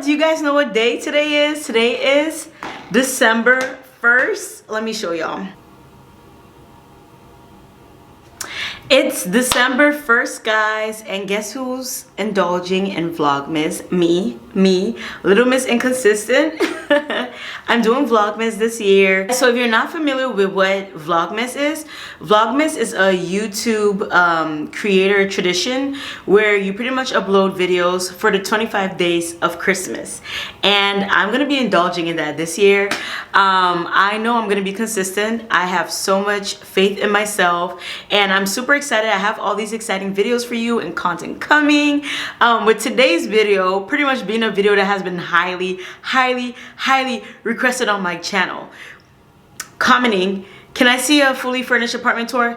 Do you guys know what day today is? Today is December 1st. Let me show y'all. It's December 1st, guys, and guess who's indulging in Vlogmas? Me, Little Miss Inconsistent. I'm doing Vlogmas this year. So if you're not familiar with what Vlogmas is a YouTube creator tradition where you pretty much upload videos for the 25 days of Christmas. And I'm gonna be indulging in that this year. I know I'm gonna be consistent. I have so much faith in myself, and I'm super excited. I have all these exciting videos for you and content coming. With today's video pretty much being a video that has been highly requested on my channel. Commenting, can I see a fully furnished apartment tour?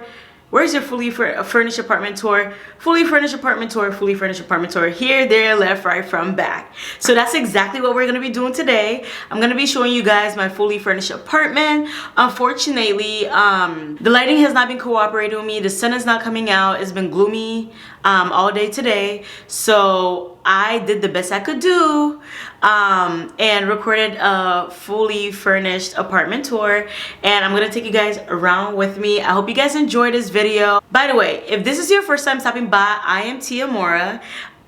Where's your fully furnished apartment tour? Fully furnished apartment tour, fully furnished apartment tour. Here, there, left, right, front, back. So that's exactly what we're gonna be doing today. I'm gonna be showing you guys my fully furnished apartment. Unfortunately, the lighting has not been cooperating with me. The sun is not coming out. It's been gloomy all day today. So I did the best I could do and recorded a fully furnished apartment tour, and I'm gonna take you guys around with me. I hope you guys enjoyed this video. By the way, if this is your first time stopping by, I am TiaMorra.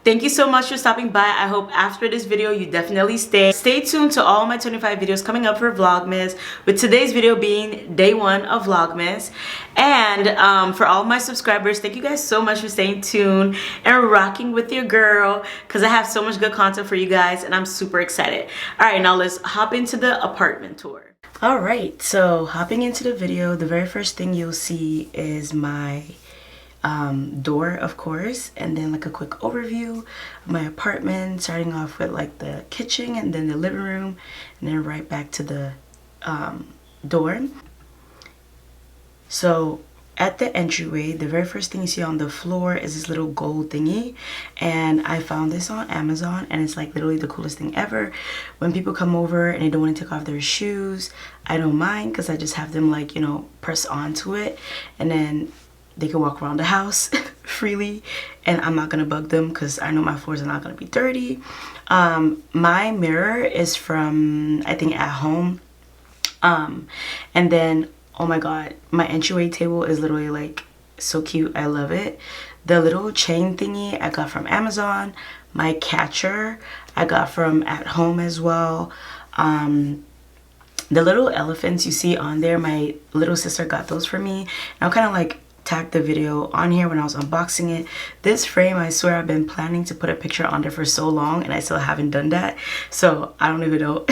Thank you so much for stopping by. I hope after this video you definitely stay tuned to all my 25 videos coming up for Vlogmas, with today's video being day 1 of Vlogmas. And for all my subscribers, thank you guys so much for staying tuned and rocking with your girl, because I have so much good content for you guys and I'm super excited. All right, now let's hop into the apartment tour. All right, so hopping into the video, the very first thing you'll see is my door, of course, and then like a quick overview of my apartment, starting off with like the kitchen and then the living room, and then right back to the door. So at the entryway, the very first thing you see on the floor is this little gold thingy, and I found this on Amazon, and it's like literally the coolest thing ever. When people come over and they don't want to take off their shoes, I don't mind, because I just have them like, you know, press onto it, and then they can walk around the house freely, and I'm not gonna bug them because I know my floors are not gonna be dirty. My mirror is from, I think, At Home. And then, oh my god, my entryway table is literally like so cute. I love it. The little chain thingy I got from Amazon. My catcher I got from At Home as well. The little elephants you see on there, my little sister got those for me. And I'm kind of like tagged the video on here when I was unboxing it. This frame, I swear I've been planning to put a picture on there for so long, and I still haven't done that, so I don't even know.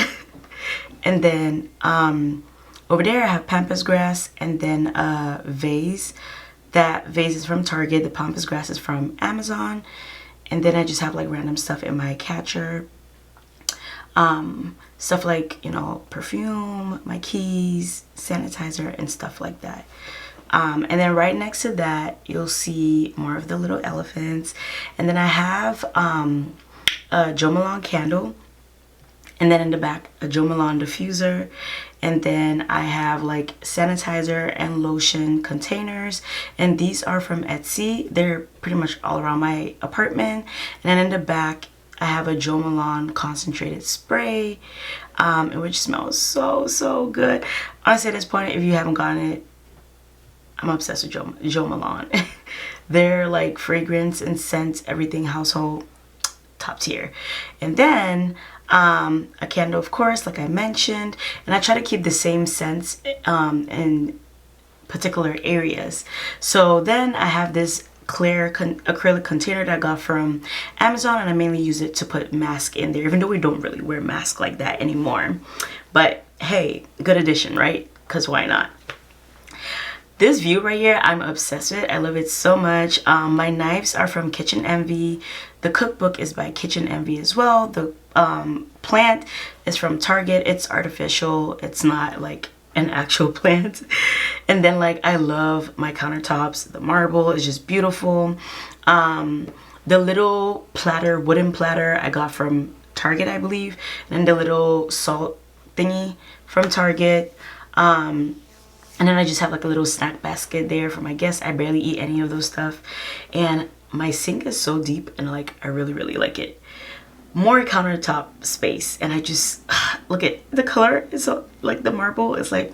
And then over there I have pampas grass, and then a vase. That vase is from Target. The pampas grass is from Amazon. And then I just have like random stuff in my catcher, stuff like, you know, perfume, my keys, sanitizer, and stuff like that. And then right next to that, you'll see more of the little elephants. And then I have a Jo Malone candle. And then in the back, a Jo Malone diffuser. And then I have like sanitizer and lotion containers. And these are from Etsy. They're pretty much all around my apartment. And then in the back, I have a Jo Malone concentrated spray, which smells so good. Honestly, at this point, if you haven't gotten it, I'm obsessed with Jo Malone. They're like fragrance and scents, everything household, top tier. And then a candle, of course, like I mentioned, and I try to keep the same scents in particular areas. So then I have this clear acrylic container that I got from Amazon, and I mainly use it to put mask in there, even though we don't really wear masks like that anymore. But hey, good addition, right? Because why not? This view right here, I'm obsessed with. I love it so much. My knives are from Kitchen Envy. The cookbook is by Kitchen Envy as well. The plant is from Target. It's artificial. It's not like an actual plant. And then like I love my countertops. The marble is just beautiful. The little platter, wooden platter, I got from Target, I believe. And then the little salt thingy from Target. And then I just have like a little snack basket there for my guests. I barely eat any of those stuff. And my sink is so deep, and like I really like it. more countertop space. And I just look at the color. It's so, like the marble is like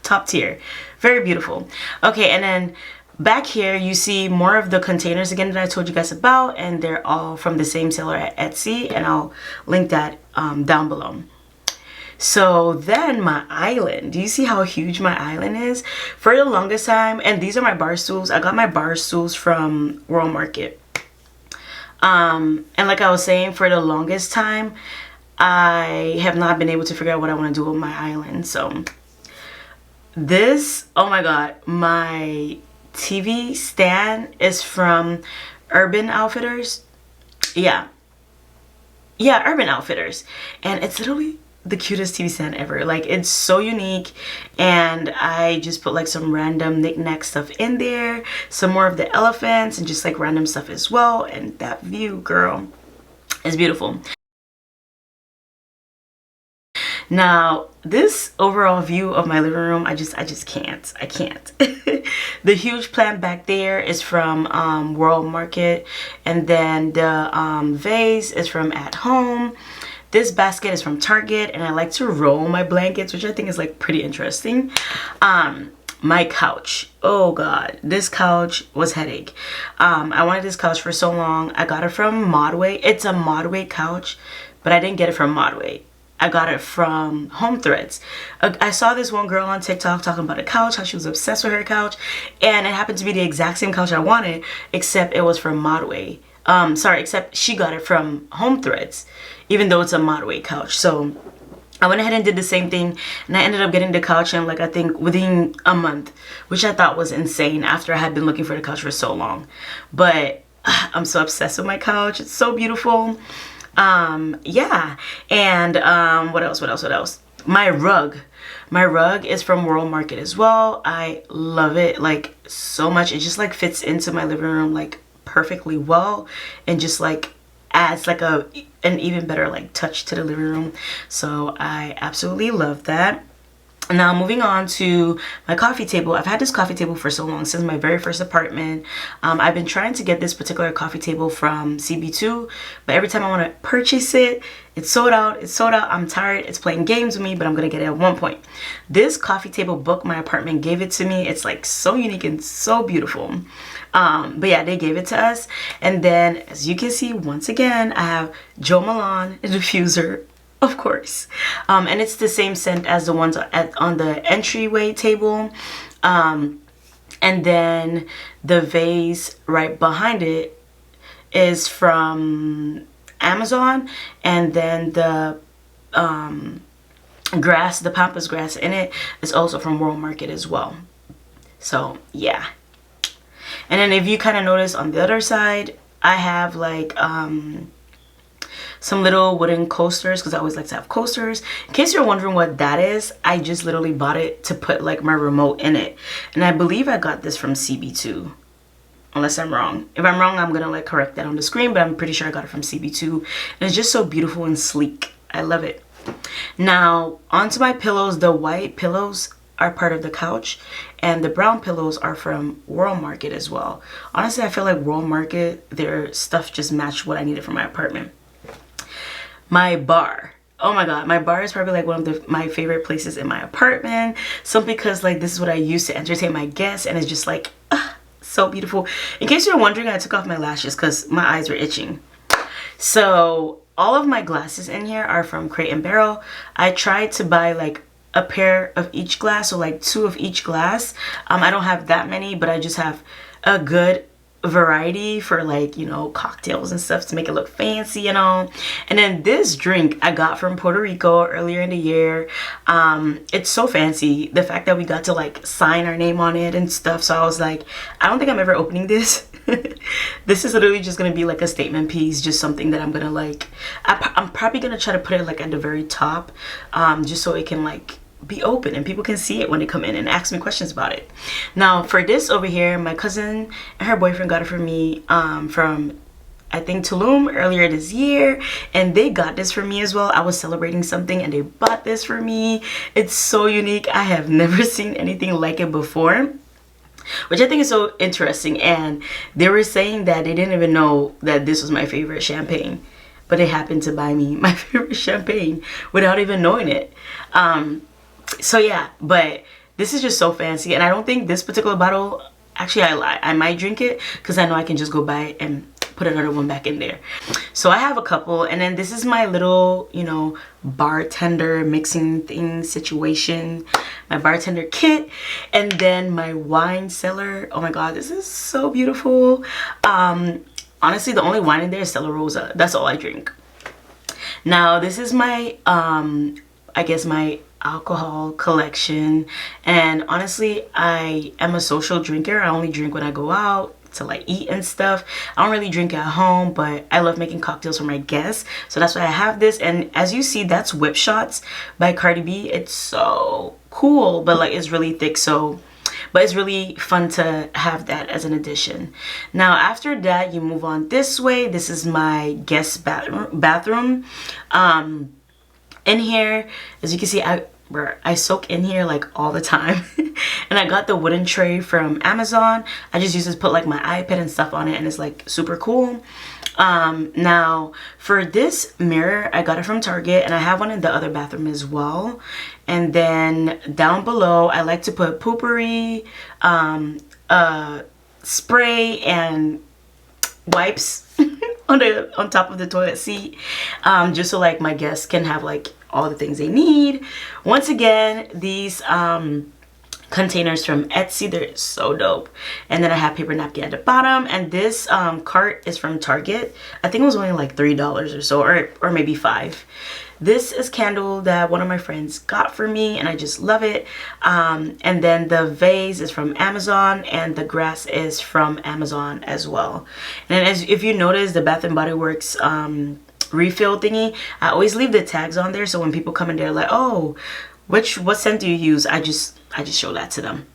top tier, very beautiful. Okay, and then back here you see more of the containers again that I told you guys about, and they're all from the same seller at Etsy, and I'll link that down below. So then my island, do you see how huge my island is? For the longest time, and these are my bar stools. I got my bar stools from World Market. And like I was saying, for the longest time, I have not been able to figure out what I want to do with my island. So this, oh my god, my TV stand is from Urban Outfitters. Yeah, Urban Outfitters, and it's literally the cutest TV stand ever. Like, it's so unique, and I just put like some random knick-knack stuff in there, some more of the elephants, and just like random stuff as well. And that view, girl, is beautiful. Now, this overall view of my living room, I just can't. I can't. The huge plant back there is from World Market, and then the vase is from At Home. This basket is from Target, and I like to roll my blankets, which I think is like pretty interesting. My couch, oh god, this couch was headache. I wanted this couch for so long. I got it from Modway. It's a Modway couch, but I didn't get it from Modway. I got it from Home Threads. I saw this one girl on TikTok talking about a couch, how she was obsessed with her couch, and it happened to be the exact same couch I wanted, except it was from Modway. Except she got it from Home Threads, even though it's a Modway couch. So I went ahead and did the same thing, and I ended up getting the couch in like, I think within a month, which I thought was insane after I had been looking for the couch for so long. But I'm so obsessed with my couch. It's so beautiful. Yeah. And what else? My rug is from World Market as well. I love it like so much. It just like fits into my living room like perfectly well, and just like adds like an even better like touch to the living room. So I absolutely love that. Now, moving on to my coffee table. I've had this coffee table for so long, since my very first apartment. I've been trying to get this particular coffee table from CB2, but every time I want to purchase it, it's sold out. It's sold out. I'm tired. It's playing games with me, but I'm going to get it at one point. This coffee table book, my apartment gave it to me. It's like so unique and so beautiful. But yeah, they gave it to us. And then, as you can see, once again, I have Jo Malone diffuser, of course, and it's the same scent as the ones on the entryway table, and then the vase right behind it is from Amazon, and then the grass, the pampas grass in it, is also from World Market as well. So yeah. And then if you kind of notice on the other side, I have like some little wooden coasters, because I always like to have coasters. In case you're wondering what that is, I just literally bought it to put like my remote in it, and I believe I got this from CB2, unless I'm wrong. If I'm wrong, I'm gonna like correct that on the screen, but I'm pretty sure I got it from CB2, and it's just so beautiful and sleek. I love it. Now onto my pillows. The white pillows are part of the couch, and the brown pillows are from World Market as well. Honestly, I feel like World Market, their stuff just matched what I needed for my apartment. My bar, oh my god, my bar is probably like one of my favorite places in my apartment, simply because like this is what I use to entertain my guests, and it's just like so beautiful. In case you're wondering, I took off my lashes because my eyes were itching. So all of my glasses in here are from Crate & Barrel. I tried to buy like a pair of each glass, so like 2 of each glass. I don't have that many, but I just have a good variety for like, you know, cocktails and stuff to make it look fancy and all. And then this drink I got from Puerto Rico earlier in the year. It's so fancy, the fact that we got to like sign our name on it and stuff. So I was like, I don't think I'm ever opening this. This is literally just gonna be like a statement piece, just something that I'm gonna like, I'm probably gonna try to put it like at the very top, just so it can like be open and people can see it when they come in and ask me questions about it. Now for this over here, my cousin and her boyfriend got it for me from I think Tulum earlier this year, and they got this for me as well. I was celebrating something and they bought this for me. It's so unique. I have never seen anything like it before, which I think is so interesting. And they were saying that they didn't even know that this was my favorite champagne. but they happened to buy me my favorite champagne without even knowing it. So yeah, but this is just so fancy, and I don't think this particular bottle, actually I lie, I might drink it because I know I can just go buy it and put another one back in there. So I have a couple, and then this is my little, you know, bartender mixing thing situation, my bartender kit, and then my wine cellar. Oh my god, this is so beautiful. Honestly, the only wine in there is Stella Rosa. That's all I drink. Now this is my I guess my alcohol collection, and honestly I am a social drinker. I only drink when I go out to like eat and stuff. I don't really drink at home, but I love making cocktails for my guests, so that's why I have this. And as you see, that's Whip Shots by Cardi B. It's so cool, but like it's really thick, so but it's really fun to have that as an addition. Now after that, you move on this way. This is my guest bathroom. In here, as you can see, I soak in here like all the time. And I got the wooden tray from Amazon. I just use this to put like my iPad and stuff on it, and it's like super cool. Now for this mirror, I got it from Target, and I have one in the other bathroom as well. And then down below, I like to put poopery, spray, and wipes on top of the toilet seat, just so like my guests can have like all the things they need. Once again, these containers from Etsy, they're so dope. And then I have paper napkin at the bottom, and this cart is from Target. I think it was only like $3 or so, or maybe $5. This is candle that one of my friends got for me, and I just love it. And then the vase is from Amazon, and the grass is from Amazon as well. And as if you notice, the Bath and Body Works refill thingy, I always leave the tags on there, so when people come in there like, oh, what scent do you use, I just show that to them.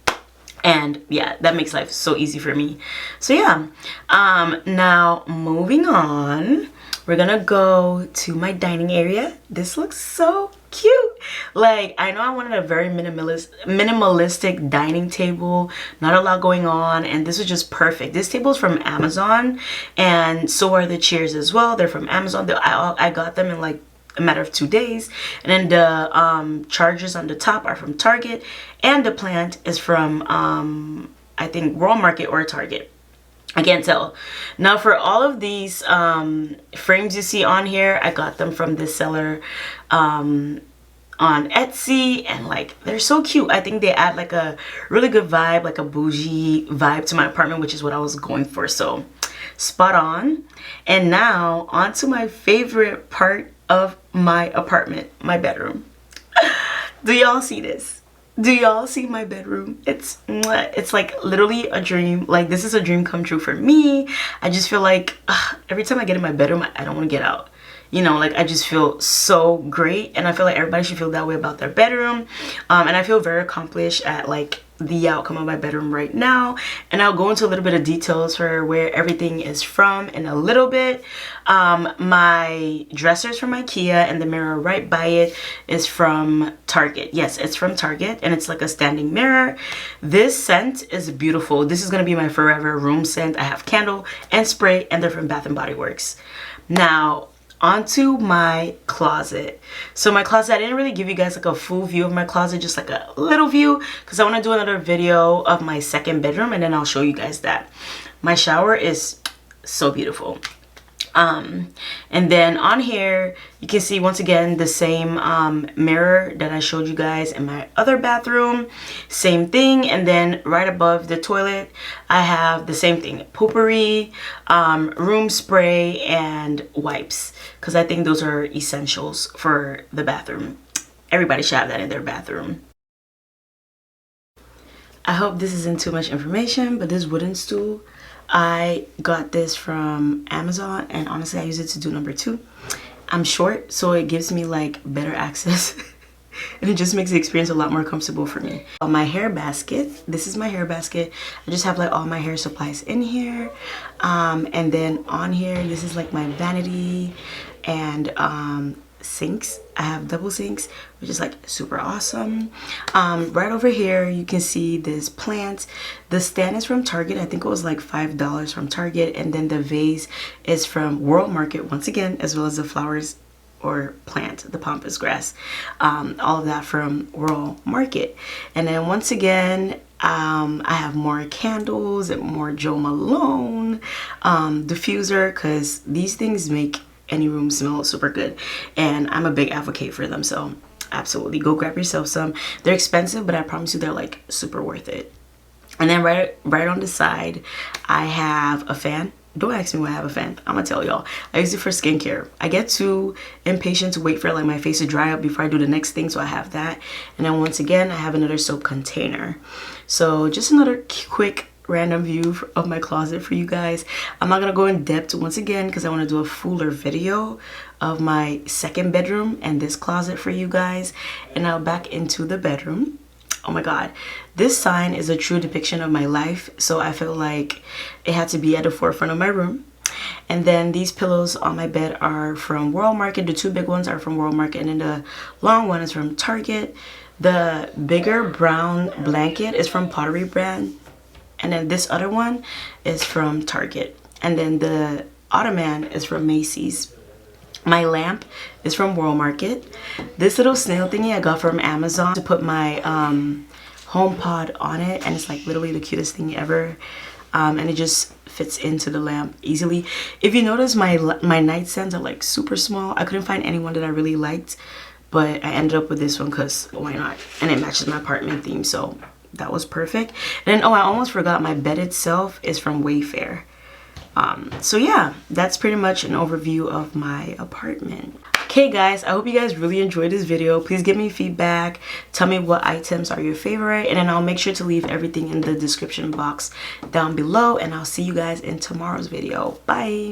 And yeah, that makes life so easy for me. So yeah, now moving on, we're gonna go to my dining area. This looks so cute. Like, I know I wanted a very minimalistic dining table, not a lot going on, and this is just perfect. This table is from Amazon, and so are the chairs as well. They're from Amazon. I got them in like a matter of 2 days. And then the chargers on the top are from Target, and the plant is from I think World Market or Target. I can't tell. Now for all of these frames you see on here, I got them from this seller on Etsy, and like they're so cute. I think they add like a really good vibe, like a bougie vibe to my apartment, which is what I was going for, so spot on. And now on to my favorite part of my apartment, my bedroom. Do y'all see this? Do y'all see my bedroom? It's like literally a dream. Like, this is a dream come true for me. I just feel like every time I get in my bedroom, I don't want to get out. You know, like I just feel so great, and I feel like everybody should feel that way about their bedroom. And I feel very accomplished at like the outcome of my bedroom right now, and I'll go into a little bit of details for where everything is from in a little bit. My dresser's from IKEA, and the mirror right by it is from Target. Yes, it's from Target, and it's like a standing mirror. This scent is beautiful. This is gonna be my forever room scent. I have candle and spray, and they're from Bath and Body Works. Now onto my closet. So my closet, I didn't really give you guys like a full view of my closet, just like a little view, because I want to do another video of my second bedroom, and then I'll show you guys that. My shower is so beautiful. And then on here you can see once again the same mirror that I showed you guys in my other bathroom, same thing. And then right above the toilet I have the same thing, poopery, room spray, and wipes, because I think those are essentials for the bathroom. Everybody should have that in their bathroom. I hope this isn't too much information, but this wooden stool, I got this from Amazon, and honestly I use it to do number 2. I'm short, so it gives me like better access and it just makes the experience a lot more comfortable for me. My hair basket, this is my hair basket. I just have like all my hair supplies in here, and then on here this is like my vanity, and sinks. I have double sinks, which is like super awesome. Right over here you can see this plant. The stand is from Target. I think it was like $5 from Target, and then the vase is from World Market once again, as well as the flowers or plant, the pampas grass, all of that from World Market. And then once again, I have more candles and more Joe Malone diffuser, because these things make any room smell super good, and I'm a big advocate for them. So absolutely go grab yourself some. They're expensive, but I promise you they're like super worth it. And then right on the side, I have a fan. Don't ask me why I have a fan. I'm gonna tell y'all. I use it for skincare. I get too impatient to wait for like my face to dry up before I do the next thing, so I have that. And then once again, I have another soap container. So just another quick random view of my closet for you guys. I'm not gonna go in depth once again because I want to do a fuller video of my second bedroom and this closet for you guys. And now back into the bedroom. Oh my god, this sign is a true depiction of my life, so I feel like it had to be at the forefront of my room. And then these pillows on my bed are from World Market. The two big ones are from World Market, and then the long one is from Target. The bigger brown blanket is from Pottery brand, and then this other one is from Target. And then the ottoman is from Macy's. My lamp is from World Market. This little snail thingy I got from Amazon to put my home pod on it, and it's like literally the cutest thing ever. And it just fits into the lamp easily. If you notice, my nightstands are like super small. I couldn't find anyone that I really liked, but I ended up with this one because why not? And it matches my apartment theme, so that was perfect. And then, oh, I almost forgot, my bed itself is from Wayfair. So yeah, that's pretty much an overview of my apartment. Okay guys, I hope you guys really enjoyed this video. Please give me feedback, tell me what items are your favorite, and then I'll make sure to leave everything in the description box down below, and I'll see you guys in tomorrow's video. Bye.